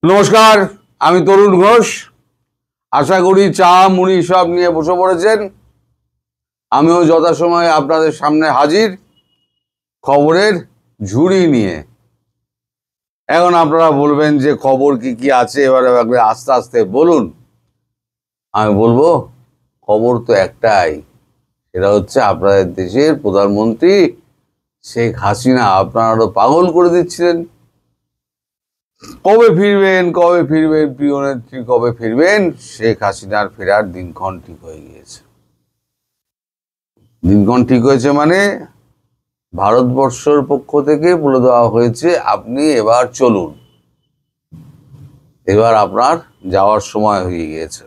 নমস্কার, আমি তরুণ ঘোষ। আশা করি চা মুড়ি সব নিয়ে বসে পড়েছেন। আমিও যথাসময়ে আপনাদের সামনে হাজির খবরের ঝুড়ি নিয়ে। এখন আপনারা বলবেন যে খবর কি কি আছে, এবারে আস্তে আস্তে বলুন। আমি বলবো খবর তো একটাই, সেটা হচ্ছে আপনাদের দেশের প্রধানমন্ত্রী শেখ হাসিনা আপনারা পাগল করে দিচ্ছিলেন। কবে ফিরবেন কবে ফিরবেন প্রিয় নেত্রী, কবে ফিরবেন? শেখ হাসিনার ফেরার দিনক্ষণ ঠিক হয়ে গিয়েছে। দিনক্ষণ ঠিক হয়েছে মানে ভারতবর্ষের পক্ষ থেকে বলে দেওয়া হয়েছে আপনি এবার চলুন, এবার আপনার যাওয়ার সময় হয়ে গিয়েছে।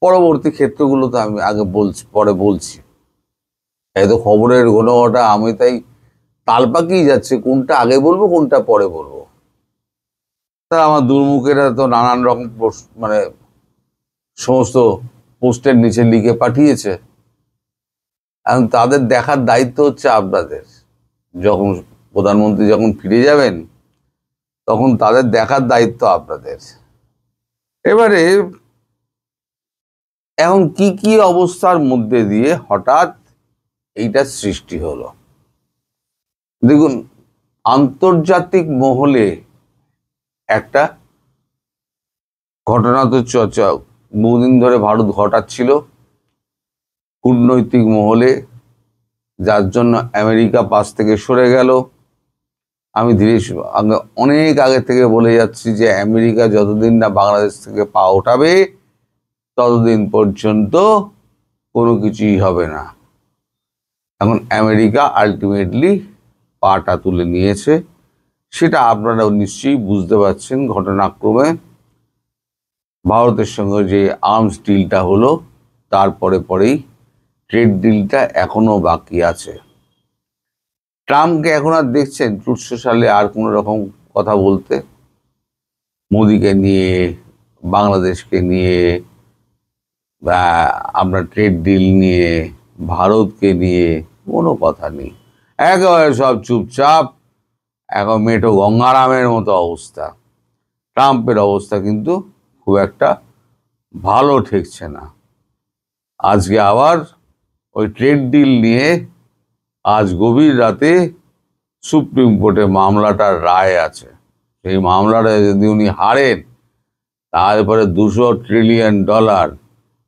পরবর্তী ক্ষেত্রগুলো তো আমি আগে বলছি, পরে বলছি। এই তো খবরের ঘনঘটা, আমি তাই তাল পাকিয়ে যাচ্ছে কোনটা আগে বলবো কোনটা পরে বলবো। তা আমার দুর্মুখেরা তো নানান রকম মানে সমস্ত পোস্টের নিচে লিখে পাঠিয়েছে। এখন তাদের দেখার দায়িত্ব হচ্ছে আপনাদের। যখন প্রধানমন্ত্রী যখন ফিরে যাবেন তখন তাদের দেখার দায়িত্ব আপনাদের। এবারে এখন কি কি অবস্থার মধ্যে দিয়ে হঠাৎ এইটা সৃষ্টি হলো দেখুন। আন্তর্জাতিক মহলে একটা ঘটনা তো চর্চা বহুদিন ধরে ভারত ঘটাচ্ছিল কূটনৈতিক মহলে, যার জন্য আমেরিকা পাশ থেকে সরে গেল। আমি অনেক আগে থেকে বলে যাচ্ছি যে আমেরিকা যতদিন না বাংলাদেশ থেকে পা ওঠাবে ততদিন পর্যন্ত কোনো কিছুই হবে না। এখন আমেরিকা আলটিমেটলি পাটা তুলে নিয়েছে, সেটা আপনারাও নিশ্চয়ই বুঝতে পারছেন। ঘটনাক্রমে ভারতের সঙ্গে যে আর্মস ডিলটা হলো তারপরে পরেই ট্রেড ডিলটা এখনো বাকি আছে। ট্রাম্পকে এখন আর দেখছেন ট্রুথ সোশ্যালে আর কোনো রকম কথা বলতে, মোদিকে নিয়ে, বাংলাদেশকে নিয়ে, বা আমরা ট্রেড ডিল নিয়ে, ভারতকে নিয়ে কোনো কথা নেই। একেবারে সব চুপচাপ, এখন মেটো গঙ্গারামের মতো অবস্থা। ট্রাম্পের অবস্থা কিন্তু খুব একটা ভালো ঠেকছে না। আজকে আবার ওই ট্রেড ডিল নিয়ে আজ গভীর রাতে সুপ্রিম কোর্টে মামলাটার রায় আছে। সেই মামলাটা যদি উনি হারেন তারপরে $200 ট্রিলিয়ন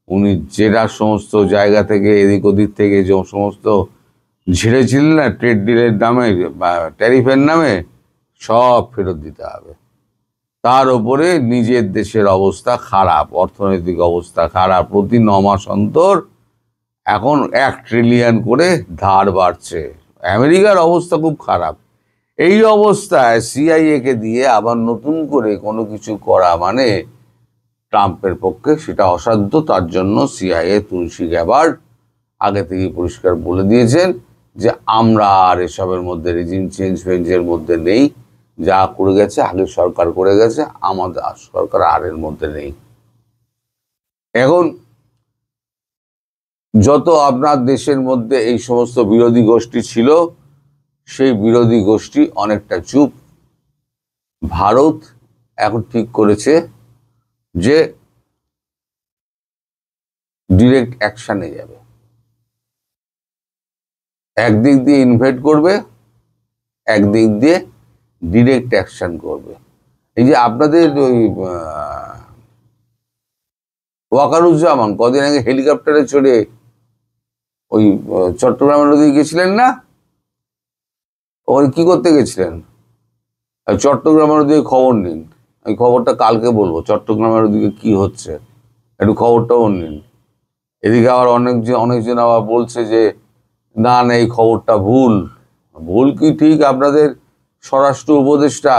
উনি যেটা সমস্ত জায়গা থেকে এদিক ওদিক থেকে যে সমস্ত ঝেড়েছিলেন না ট্রেড ডিলের নামে বা ট্যারিফের নামে, সব ফেরত দিতে হবে। তার উপরে নিজের দেশের অবস্থা খারাপ, অর্থনৈতিক অবস্থা খারাপ। প্রতি 9 মাস অন্তর এখন $1 ট্রিলিয়ন করে ধার বাড়ছে। আমেরিকার অবস্থা খুব খারাপ। এই অবস্থায় সিআইএ-কে দিয়ে আবার নতুন করে কোনো কিছু করা মানে ট্রাম্পের পক্ষে সেটা অসাধ্য। তার জন্য সিআইএ তুলসী গ্যাবার্ড আগে থেকে পরিষ্কার বলে দিয়েছেন যে আমরা আর এসবের মধ্যে রেজিম চেঞ্জের মধ্যে নেই। যা করে গেছে আগের সরকার করে গেছে, আমাদের সরকার আর এর মধ্যে নেই। এখন যত আপনার দেশের মধ্যে এই সমস্ত বিরোধী গোষ্ঠী ছিল সেই বিরোধী গোষ্ঠী অনেকটা চুপ। ভারত এখন ঠিক করেছে যে ডিরেক্ট অ্যাকশনে যাবে। একদিক দিয়ে ইনভাইট করবে, একদিক দিয়ে ডিরেক্ট অ্যাকশন করবে। এই যে আপনাদের ওই ওয়াকারুজ্জামান কদিন আগে হেলিকপ্টারে চড়ে ওই চট্টগ্রামের ওদিকে গেছিলেন না? ওখানে কি করতে গেছিলেন? চট্টগ্রামের ওদিকে খবর নিন। এই খবরটা কালকে বলবো, চট্টগ্রামের ওদিকে কি হচ্ছে একটু খবরটাও নিন। এদিকে আবার অনেকজন আবার বলছে যে না না এই খবরটা ভুল। ভুল কি ঠিক? আপনাদের স্বরাষ্ট্র উপদেষ্টা,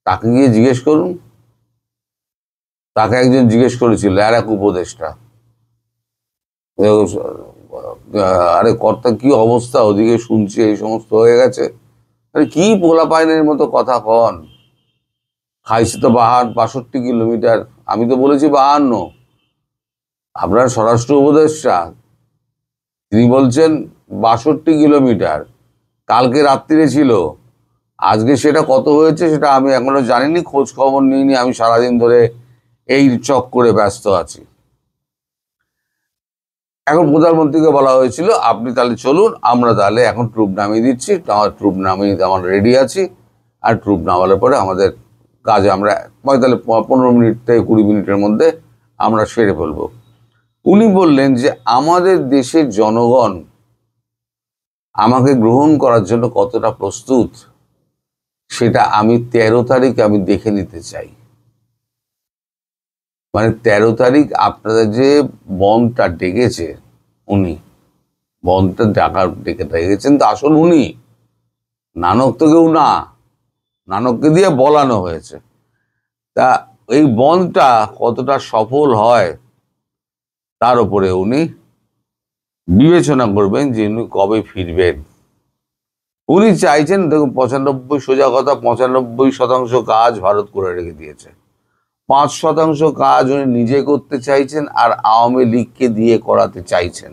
তাকে গিয়ে জিজ্ঞেস করুন। তাকে একজন জিজ্ঞেস করেছিল, আর এক উপদেষ্টা, আরে কর্তা কি অবস্থা ওদিকে, শুনছি এই সমস্ত হয়ে গেছে। আরে কি পোলাপাইনের মতো কথা কন। খাইছে তো 62 কিলোমিটার, আমি তো বলেছি 52। আপনার স্বরাষ্ট্র উপদেষ্টা তিনি বলছেন 62 কিলোমিটার। কালকে রাত্রিরে ছিল, আজকে সেটা কত হয়েছে সেটা আমি এখনো জানিনি, খোঁজ খবর নিইনি, আমি সারাদিন ধরে এই চক্করে ব্যস্ত আছি। এখন প্রধানমন্ত্রীকে বলা হয়েছিল আপনি তাহলে চলুন, আমরা তাহলে এখন ট্রুপ নামিয়ে দিচ্ছি, আমার ট্রুপ নামিয়ে আমার রেডি আছি, আর ট্রুপ নামানোর পরে আমাদের কাজ আমরা 15 মিনিট থেকে 20 মিনিটের মধ্যে আমরা সেরে ফেলবো। উনি বললেন যে আমাদের দেশের জনগণ আমাকে গ্রহণ করার জন্য কতটা প্রস্তুত সেটা আমি 13 তারিখ আমি দেখে নিতে চাই। মানে 13 তারিখ আপনাদের যে বনটা ডেকেছে, উনি বনটা ডেকেছেন তো আসল উনি, নানক তো কেউ না, নানককে দিয়ে বলানো হয়েছে। তা এই বনটা কতটা সফল হয় তার উপরে উনি বিবেচনা করবেন যে উনি কবে ফিরবেন। উনি চাইছেন, দেখুন 95, সোজা কথা, 95% কাজ ভারত করে রেখে দিয়েছে, 5% কাজ উনি নিজে করতে চাইছেন আর আওয়ামী লীগকে দিয়ে করাতে চাইছেন।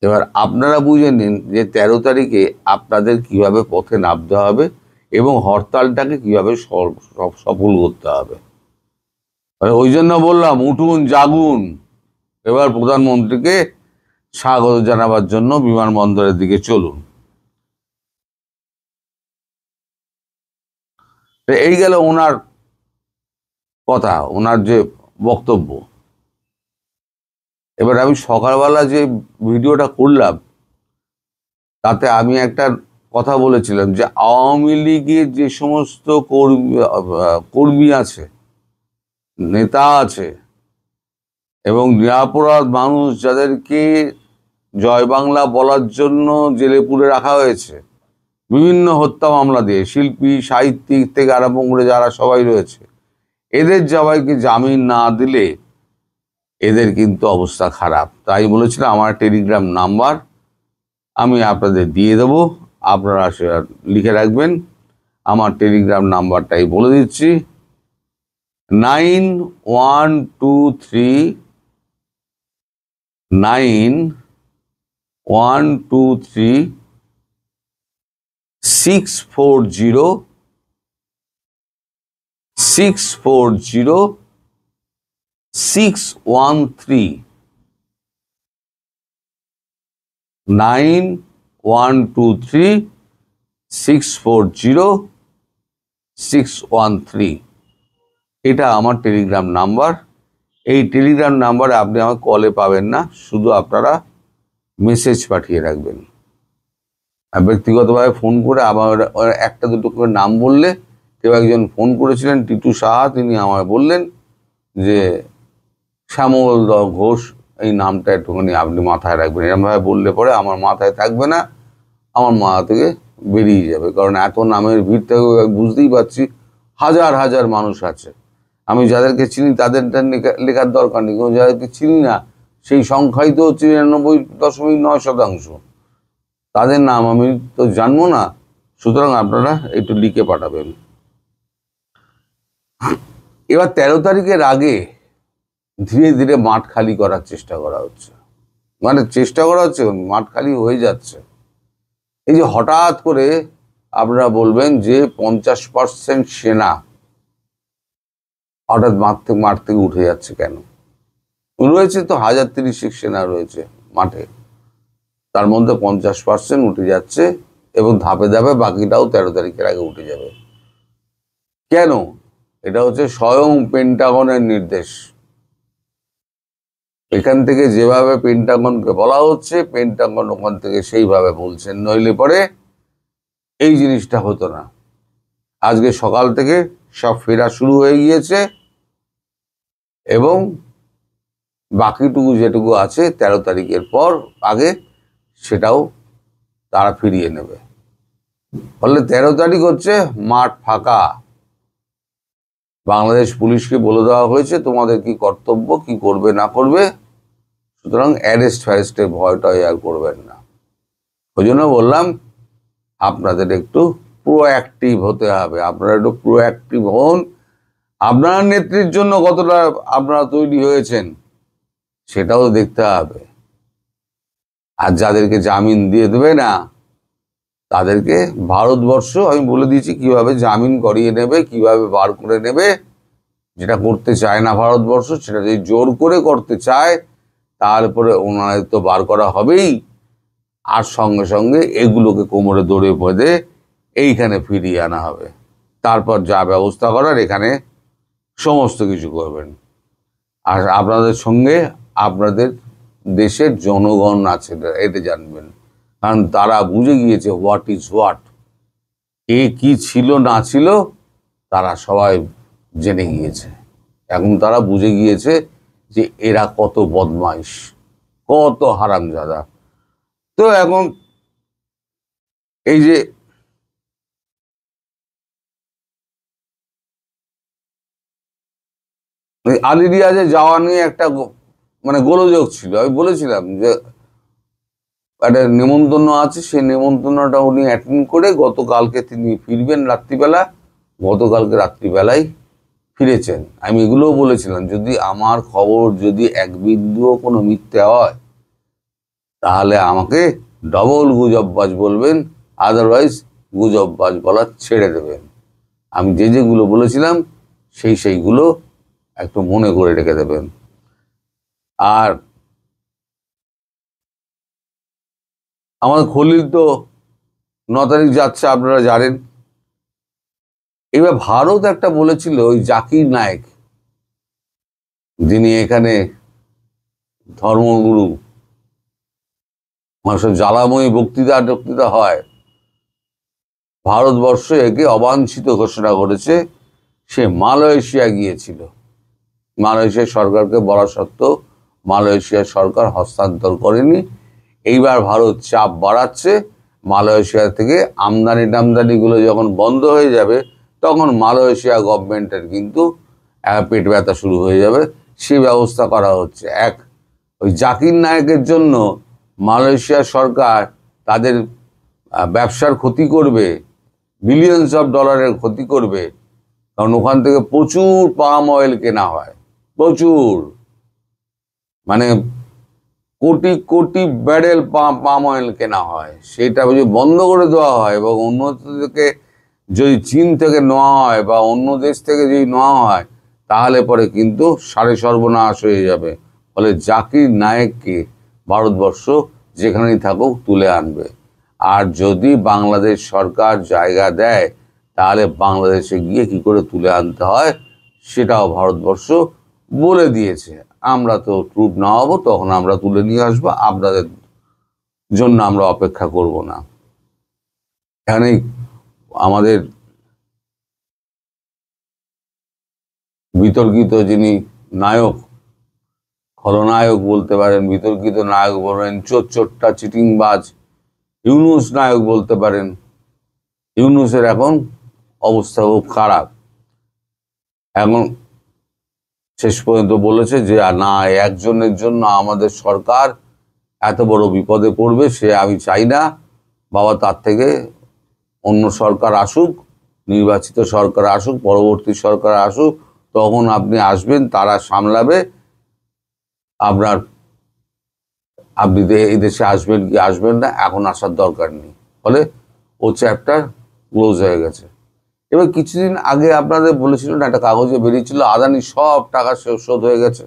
এবার আপনারা বুঝে নিন যে 13 তারিখে আপনাদের কিভাবে পথে নামতে হবে এবং হরতালটাকে কিভাবে সফল করতে হবে। ওই জন্য বললাম উঠুন, জাগুন, এবার প্রধানমন্ত্রীকে স্বাগত জানাবার জন্য বিমানবন্দরের দিকে চলুন। এই গেল ওনার কথা, ওনার যে বক্তব্য। এবার আমি সকালবেলা যে ভিডিওটা করলাম তাতে আমি একটা কথা বলেছিলাম যে আওয়ামী লীগের যে সমস্ত কর্মী আছে, নেতা আছে এবং নিরপরাধ মানুষ যাদেরকে জয় বাংলা বলার জন্য জেলে পুরে রাখা হয়েছে, বিভিন্ন হত্যা মামলা দিয়ে, শিল্পী সাহিত্যিক থেকে আরম্ভ করে যারা সবাই রয়েছে, এদের সবাইকে জামিন না দিলে এদের কিন্তু অবস্থা খারাপ। তাই বলেছিলাম আমার টেলিগ্রাম নাম্বার আমি আপনাদের দিয়ে দেব, আপনারা সেটা লিখে রাখবেন। আমার টেলিগ্রাম নাম্বারটাই বলে দিচ্ছি, 9123 9123 এটা আমার টেলিগ্রাম নাম্বার। এই টেলিগ্রাম নাম্বারে আপনি আমার কলে পাবেন না, শুধু আপনারা মেসেজ পাঠিয়ে রাখবেন। ব্যক্তিগতভাবে ফোন করে আমার একটা দুটো করে নাম বললে, কেউ একজন ফোন করেছিলেন টিটু সাহা, তিনি আমায় বললেন যে শ্যামল ঘোষ এই নামটা একটুখানি আপনি মাথায় রাখবেন। এরকমভাবে বললে পরে আমার মাথায় থাকবে না, আমার মাথা থেকে বেরিয়ে যাবে, কারণ এত নামের ভিড় থেকে বুঝতেই পারছি হাজার হাজার মানুষ আছে। আমি যাদেরকে চিনি তাদেরটা লেখার দরকার নেই, কিন্তু যাদেরকে চিনি না সেই সংখ্যাই তো 99.9%, তাদের নাম আমি তো জানবো না। সুতরাং আপনারা একটু লিখে পাঠাবেন। এবার 13 তারিখের আগে ধীরে ধীরে মাঠ খালি করার চেষ্টা করা হচ্ছে, মাঠ খালি হয়ে যাচ্ছে। এই যে হঠাৎ করে আপনারা বলবেন যে 50% সেনা হঠাৎ মাঠ থেকে উঠে যাচ্ছে কেন? রয়েছে তো 1030 সেনা রয়েছে মাঠে, তার মধ্যে 50% উঠে যাচ্ছে এবং ধাপে ধাপে বাকিটাও 13 তারিখের আগে উঠে যাবে। কেন? এটা হচ্ছে স্বয়ং পেন্টাগনের নির্দেশ। এখান থেকে যেভাবে পেন্টাগনকে বলা হচ্ছে, পেন্টাগন ওখান থেকে সেইভাবে বলছেন, নইলে পরে এই জিনিসটা হতো না। আজকে সকাল থেকে সব ফেরা শুরু হয়ে গিয়েছে এবং বাকিটুকু যেটুকু আছে 13 তারিখের পর আগে সেটাও তারা ফিরিয়ে নেবে। ফলে 13 তারিখ হচ্ছে মাঠ ফাঁকা। বাংলাদেশ পুলিশকে বলে দেওয়া হয়েছে তোমাদের কি কর্তব্য, কি করবে না করবে, সুতরাং অ্যারেস্ট ফ্যারেস্টের ভয়টা আর করবেন না। ওই জন্য বললাম আপনাদের একটু প্রোঅ্যাক্টিভ হতে হবে, আপনারা একটু প্রোঅ্যাক্টিভ হন। আপনার নেত্রীর জন্য কতটা আপনারা তৈরি হয়েছেন সেটাও দেখতে হবে। আর যাদেরকে জামিন দিয়ে দেবে না তাদেরকে ভারতবর্ষ আমি বলে দিয়েছি কিভাবে জামিন করিয়ে নেবে, কিভাবে বার করে নেবে। যেটা করতে চায় না ভারতবর্ষ, সেটা যদি জোর করে করতে চায় তারপরে ওনাদের তো বার করা হবেই, আর সঙ্গে সঙ্গে এগুলোকে কোমরে দৌড়ে বেঁধে এইখানে ফিরিয়ে আনা হবে। তারপর যা ব্যবস্থা করার এখানে সমস্ত কিছু করবেন। আর আপনাদের সঙ্গে আপনাদের দেশের জনগণ আছে, এটা জানবেন, কারণ তারা বুঝে গিয়েছে হোয়াট ইজ হোয়াট, এ কি ছিল না ছিল তারা সবাই জেনে গিয়েছে। এখন তারা বুঝে গিয়েছে যে এরা কত বদমাইশ, কত হারামজাদা। তো এখন এই যে আলী রিয়াজে যাওয়া নিয়ে একটা মানে গোলযোগ ছিল, আমি বলেছিলাম যে একটা নেমন্তন্ন আছে, সেই নেমন্তন্নটা উনি অ্যাটেন্ড করে গতকালকে তিনি ফিরবেন রাত্রিবেলা, গতকালকে রাত্রিবেলায় ফিরেছেন। আমি এগুলোও বলেছিলাম যদি আমার খবর যদি এক বিন্দুও কোনো মিথ্যে হয় তাহলে আমাকে ডবল গুজববাজ বলবেন, আদারওয়াইজ গুজববাজ বলা ছেড়ে দেবেন। আমি যেগুলো বলেছিলাম সেইগুলো একটু মনে করে রেখে দেবেন। আর আমাদের খলিল তো 9 তারিখ যাচ্ছে, আপনারা জানেন। এবার ভারত একটা বলেছিল ওই জাকির নায়েক, যিনি এখানে ধর্মগুরু, মানুষের জ্বালাময়ী বক্তৃতা হয়, ভারতবর্ষ একে অবাঞ্ছিত ঘোষণা করেছে। সে মালয়েশিয়া গিয়েছিল, মালয়েশিয়া সরকারকে বলা সত্ত্বেও মালয়েশিয়া সরকার হস্তান্তর করেনি। এইবার ভারত চাপ বাড়াচ্ছে, মালয়েশিয়া থেকে আমদানিগুলো যখন বন্ধ হয়ে যাবে তখন মালয়েশিয়া গভর্নমেন্টের কিন্তু পেট ব্যথা শুরু হয়ে যাবে। সে ব্যবস্থা করা হচ্ছে। ওই জাকির নায়েকের জন্য মালয়েশিয়া সরকার তাদের ব্যবসার ক্ষতি করবে, বিলিয়নস অফ ডলারের ক্ষতি করবে, কারণ ওখান থেকে প্রচুর পাম অয়েল কেনা হয়, প্রচুর, মানে crore crore barrel palm oil কেনা হয়। সেটা যদি বন্ধ করে দেওয়া হয় এবং অন্য থেকে যদি চীন থেকে নেওয়া হয় বা অন্য দেশ থেকে যদি নেওয়া হয় তাহলে পরে কিন্তু সাড়ে সর্বনাশ হয়ে যাবে। ফলে জাকির নায়েককে ভারতবর্ষ যেখানেই থাকুক তুলে আনবে। আর যদি বাংলাদেশ সরকার জায়গা দেয় তাহলে বাংলাদেশে গিয়ে কি করে তুলে আনতে হয় সেটাও ভারতবর্ষ বলে দিয়েছে। আমরা তো ট্রুপ না হবো, তখন আমরা তুলে নিয়ে আসবো, আপনাদের জন্য আমরা অপেক্ষা করব না। এখানেই আমাদের বিতর্কিত যিনি নায়ক, খলনায়ক বলতে পারেন, বিতর্কিত নায়ক বলবেন, চোরটা চিটিংবাজ ইউনূস নায়ক বলতে পারেন। ইউনূসের এখন অবস্থা খুব খারাপ। এখন শেষ পর্যন্ত বলেছে যে না, একজনের জন্য আমাদের সরকার এত বড় বিপদে পড়বে সে আমি চাই না বাবা, তার থেকে অন্য সরকার আসুক, নির্বাচিত সরকার আসুক, পরবর্তী সরকার আসুক, তখন আপনি আসবেন, তারা সামলাবে। আপনি এই দেশে আসবেন কি আসবেন না এখন আসার দরকার নেই। ফলে ও চ্যাপ্টার ক্লোজ হয়ে গেছে। এবার কিছুদিন আগে আপনাদের বলেছিল না, একটা কাগজে বেরিয়েছিল আদানি সব টাকা শোধ হয়ে গেছে।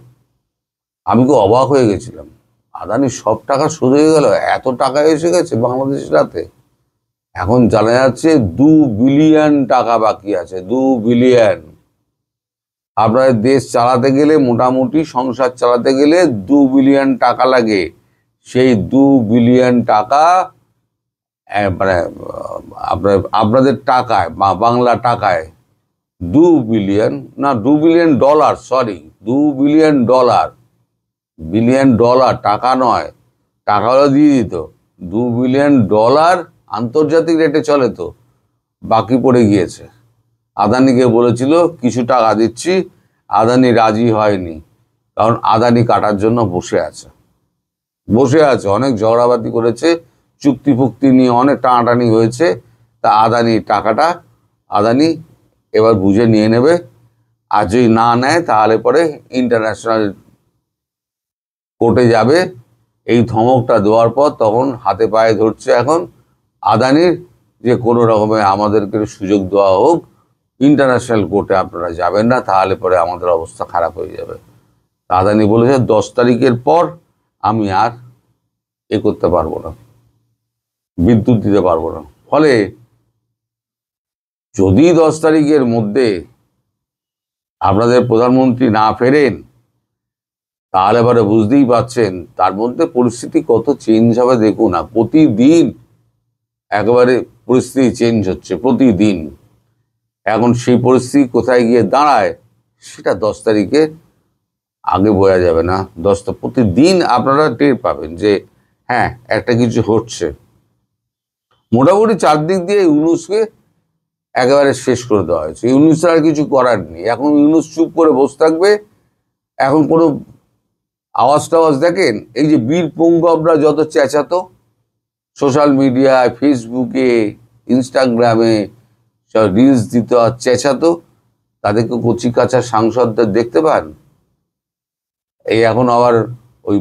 আমি তো অবাক হয়ে গেছিলাম, আদানি সব টাকা শোধ হয়ে গেল, এত টাকা এসে গেছে বাংলাদেশের হাতে। এখন জানা যাচ্ছে 2 বিলিয়ন টাকা বাকি আছে, 2 বিলিয়ন। আপনাদের দেশ চালাতে গেলে, মোটামুটি সংসার চালাতে গেলে 2 বিলিয়ন টাকা লাগে। সেই 2 বিলিয়ন টাকা মানে আপনাদের টাকায় বা বাংলা টাকায় 2 বিলিয়ন না, 2 billion dollar, sorry 2 billion dollar, billion dollar টাকা নয়, টাকা হলে দিয়ে দিত। 2 বিলিয়ন ডলার আন্তর্জাতিক রেটে চলে, তো বাকি পড়ে গিয়েছে। আদানিকে বলেছিল কিছু টাকা দিচ্ছি, আদানি রাজি হয়নি, কারণ আদানি কাটার জন্য বসে আছে, অনেক ঝগড়াবাতি করেছে, চুক্তি ফুক্তি নিয়ে অনেক টানাটানি হয়েছে। তা টাকাটা আদানি এবার বুঝে নিয়ে নেবে। আর যদি না নেয় তাহলে পরে ইন্টারন্যাশনাল কোর্টে যাবে। এই ধমকটা দেওয়ার পর তখন হাতে পায়ে ধরছে এখন আদানির যে কোনো রকমে আমাদেরকে সুযোগ দেওয়া হোক, ইন্টারন্যাশনাল কোর্টে আপনারা যাবেন না, তাহলে পরে আমাদের অবস্থা খারাপ হয়ে যাবে। আদানি বলেছে 10 তারিখের পর আমি আর করতে পারবো না, বিদ্যুৎ দিতে পারবো না। ফলে যদি 10 তারিখের মধ্যে আপনাদের প্রধানমন্ত্রী না ফেরেন, তাহলে এবারে বুঝতেই পারছেন তার মধ্যে পরিস্থিতি কত চেঞ্জ হবে। দেখুন না, প্রতিদিন একেবারে পরিস্থিতি চেঞ্জ হচ্ছে প্রতিদিন। এখন সেই পরিস্থিতি কোথায় গিয়ে দাঁড়ায় সেটা 10 তারিখে আগে বোঝা যাবে না। প্রতিদিন আপনারা টের পাবেন যে হ্যাঁ একটা কিছু হচ্ছে। মোটামুটি চারদিক দিয়ে ইউনূসকে একেবারে শেষ করে দেওয়া হয়েছে। ইউনূসের আর কিছু করার নেই। এখন ইউনূস চুপ করে বসে থাকবে। এখন কোনো আওয়াজ টাওয়াজ দেখেন, এই যে বীর পুঙ্গবরা যত চেঁচাতো সোশ্যাল মিডিয়ায়, ফেসবুকে, ইনস্টাগ্রামে সব রিলস দিত আর চেঁচাতো, তাদেরকে কচি কাঁচা সাংসদদের দেখতে পান? এই এখন আবার ওই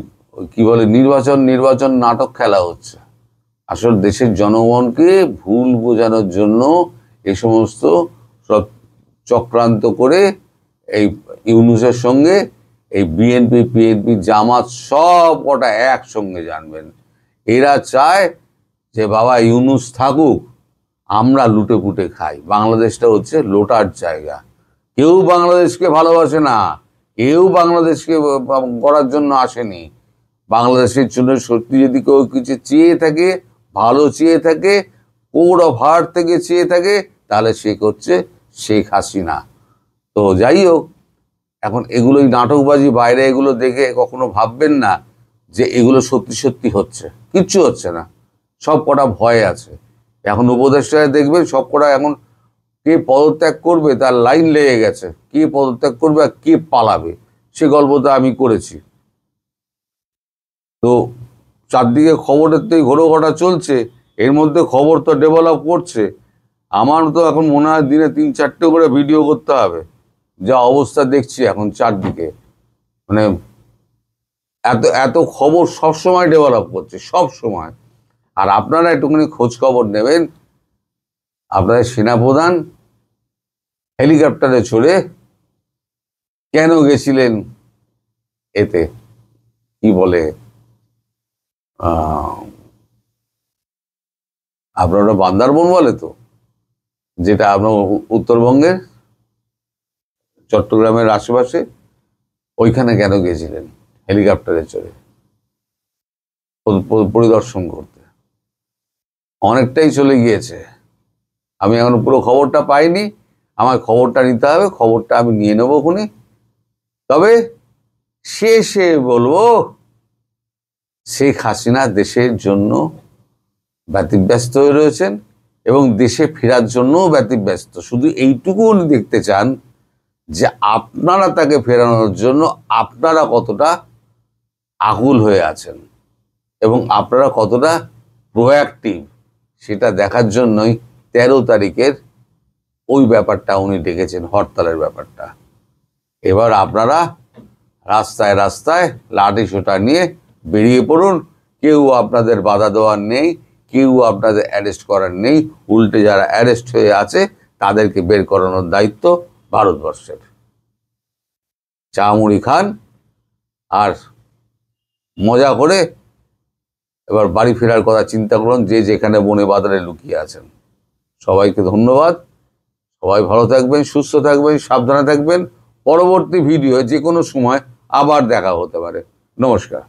কি বলে নির্বাচন নাটক খেলা হচ্ছে। আসলে দেশের জনগণকে ভুল বোঝানোর জন্য এই সমস্ত সব চক্রান্ত করে এই ইউনূসের সঙ্গে এই বিএনপি, পিএনপি, জামাত সব কটা একসঙ্গে জানবেন। এরা চায় যে বাবা ইউনূস থাকুক, আমরা লুটে পুটে খাই। বাংলাদেশটা হচ্ছে লোটার জায়গা। কেউ বাংলাদেশকে ভালোবাসে না, কেউ বাংলাদেশকে করার জন্য আসেনি। বাংলাদেশের জন্য সত্যি যদি কেউ কিছু চেয়ে থাকে, ভালো চেয়ে থাকে, কোর অফ হার্ট থেকে চেয়ে থাকে, তাহলে সে হচ্ছে শেখ হাসিনা। তো যাই হোক, এখন এগুলোই নাটকবাজি, বাইরে এগুলো দেখে কখনো ভাববেন না যে এগুলো সত্যি সত্যি হচ্ছে। কিচ্ছু হচ্ছে না, সব কটা ভয় আছে। এখন উপদেষ্টারা দেখবেন সব কটা এখন কে পদত্যাগ করবে তার লাইন লেগে গেছে। কে পদত্যাগ করবে আর কে পালাবে সে গল্পটা আমি করেছি। তো চারদিকে খবরের তো ঘোরঘটা চলছে, এর মধ্যে খবর তো ডেভেলপ করছে। আমার তো এখন মনে হয় দিনে 3-4টে করে ভিডিও করতে হবে, যা অবস্থা দেখছি এখন চারদিকে। মানে এত এত খবর সবসময় ডেভেলপ করছে, সব সময়। আর আপনারা একটুখানি খোঁজ খবর নেবেন, আপনাদের সেনাপ্রধান হেলিকপ্টারে চড়ে কেন গেছিলেন এতে কি বলে আপনারা বান্দারবন বলে তো, যেটা আপনার উত্তরবঙ্গের চট্টগ্রামের আশেপাশে, ওইখানে কেন গেছিলেন হেলিকপ্টারে চড়ে পরিদর্শন করতে? অনেকটাই চলে গিয়েছে। আমি এখন পুরো খবরটা পাইনি, আমার খবরটা নিতে হবে, খবরটা আমি নিয়ে নেবো খুনি। তবে শেষে বলবো, শেখ হাসিনা দেশের জন্য ব্যতিব্যস্ত হয়ে রয়েছেন এবং দেশে ফেরার জন্যও ব্যতিব্যস্ত। শুধু এইটুকু উনি দেখতে চান যে আপনারা তাকে ফেরানোর জন্য আপনারা কতটা আকুল হয়ে আছেন এবং আপনারা কতটা প্রোঅ্যাক্টিভ, সেটা দেখার জন্যই 13 তারিখের ওই ব্যাপারটা উনি ডেকেছেন, হরতালের ব্যাপারটা। এবার আপনারা রাস্তায় রাস্তায় লাঠি সোঁটা নিয়ে বেরিয়ে পড়ুন। কেউ আপনাদের বাধা দেওয়ার নেই, কেউ আপনাদের অ্যারেস্ট করার নেই। উল্টে যারা অ্যারেস্ট হয়ে আছে তাদেরকে বের করানোর দায়িত্ব ভারতবর্ষের। চা মুড়ি খান আর মজা করে এবার বাড়ি ফেরার কথা চিন্তা করুন, যে যেখানে বনে বাজারে লুকিয়ে আছেন। সবাইকে ধন্যবাদ। সবাই ভালো থাকবেন, সুস্থ থাকবেন, সাবধানে থাকবেন। পরবর্তী ভিডিও যে কোনো সময় আবার দেখা হতে পারে। নমস্কার।